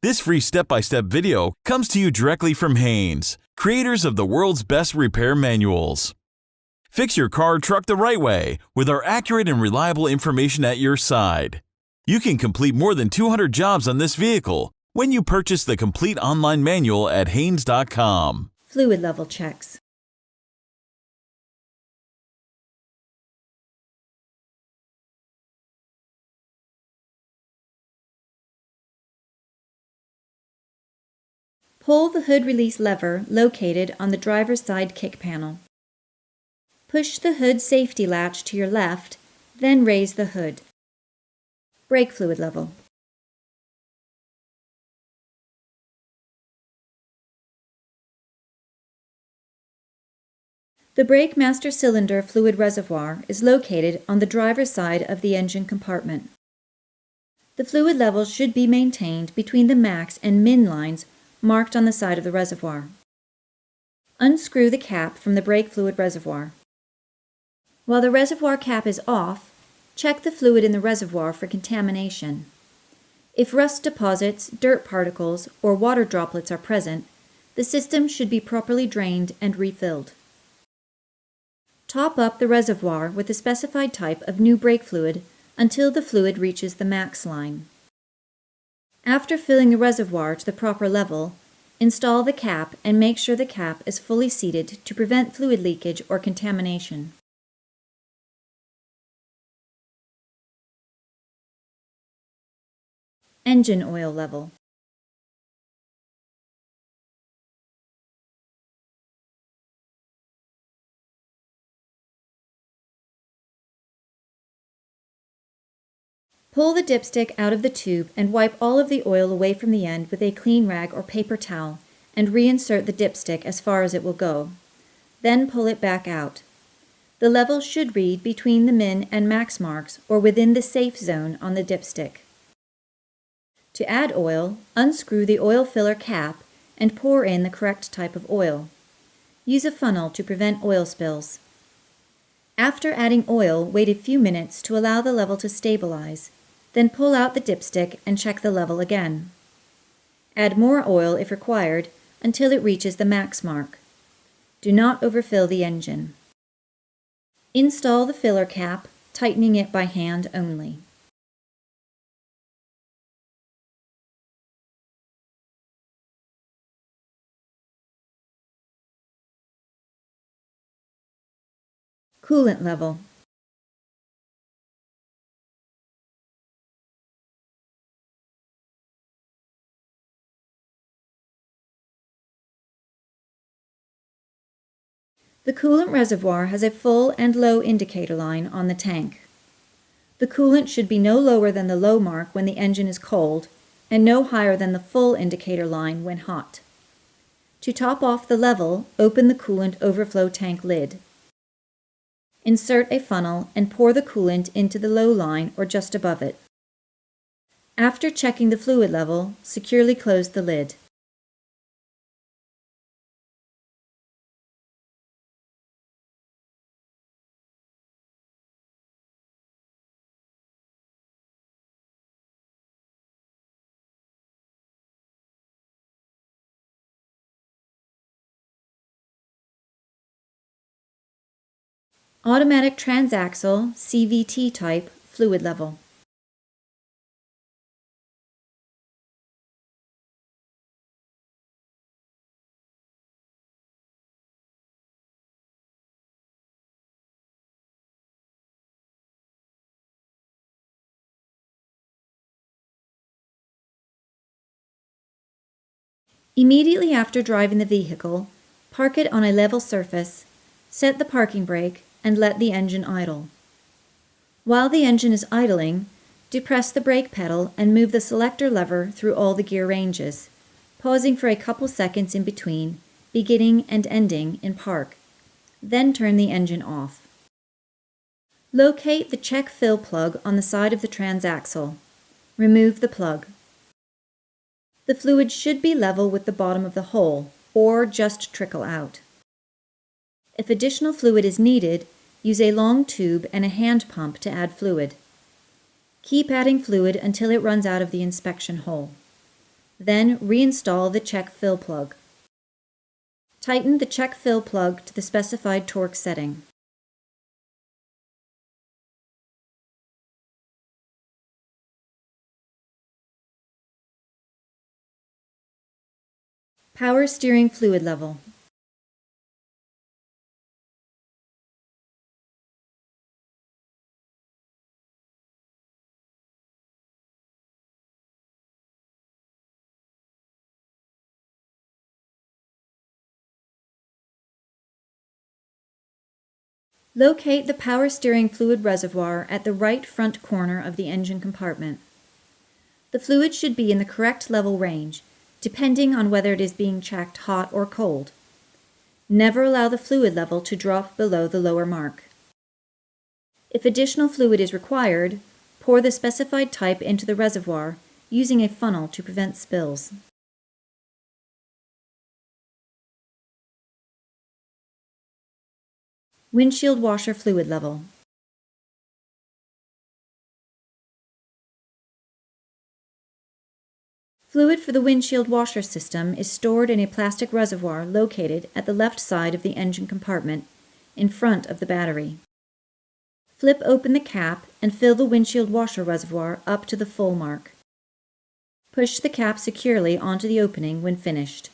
This free step-by-step video comes to you directly from Haynes, creators of the world's best repair manuals. Fix your car or truck the right way with our accurate and reliable information at your side. You can complete more than 200 jobs on this vehicle when you purchase the complete online manual at Haynes.com. Fluid level checks. Pull the hood release lever located on the driver's side kick panel. Push the hood safety latch to your left, then raise the hood. Brake fluid level. The brake master cylinder fluid reservoir is located on the driver's side of the engine compartment. The fluid level should be maintained between the max and min lines marked on the side of the reservoir. Unscrew the cap from the brake fluid reservoir. While the reservoir cap is off, check the fluid in the reservoir for contamination. If rust deposits, dirt particles, or water droplets are present, the system should be properly drained and refilled. Top up the reservoir with the specified type of new brake fluid until the fluid reaches the max line. After filling the reservoir to the proper level, install the cap and make sure the cap is fully seated to prevent fluid leakage or contamination. Engine oil level. Pull the dipstick out of the tube and wipe all of the oil away from the end with a clean rag or paper towel and reinsert the dipstick as far as it will go. Then pull it back out. The level should read between the min and max marks or within the safe zone on the dipstick. To add oil, unscrew the oil filler cap and pour in the correct type of oil. Use a funnel to prevent oil spills. After adding oil, wait a few minutes to allow the level to stabilize. Then pull out the dipstick and check the level again. Add more oil if required until it reaches the max mark. Do not overfill the engine. Install the filler cap, tightening it by hand only. Coolant level. The coolant reservoir has a full and low indicator line on the tank. The coolant should be no lower than the low mark when the engine is cold and no higher than the full indicator line when hot. To top off the level, open the coolant overflow tank lid. Insert a funnel and pour the coolant into the low line or just above it. After checking the fluid level, securely close the lid. Automatic transaxle CVT type fluid level. Immediately after driving the vehicle, park it on a level surface, set the parking brake, and let the engine idle. While the engine is idling, depress the brake pedal and move the selector lever through all the gear ranges, pausing for a couple seconds in between, beginning and ending in park. Then turn the engine off. Locate the check fill plug on the side of the transaxle. Remove the plug. The fluid should be level with the bottom of the hole, or just trickle out. If additional fluid is needed, use a long tube and a hand pump to add fluid. Keep adding fluid until it runs out of the inspection hole. Then reinstall the check fill plug. Tighten the check fill plug to the specified torque setting. Power steering fluid level. Locate the power steering fluid reservoir at the right front corner of the engine compartment. The fluid should be in the correct level range, depending on whether it is being checked hot or cold. Never allow the fluid level to drop below the lower mark. If additional fluid is required, pour the specified type into the reservoir using a funnel to prevent spills. Windshield washer fluid level. Fluid for the windshield washer system is stored in a plastic reservoir located at the left side of the engine compartment, in front of the battery. Flip open the cap and fill the windshield washer reservoir up to the full mark. Push the cap securely onto the opening when finished.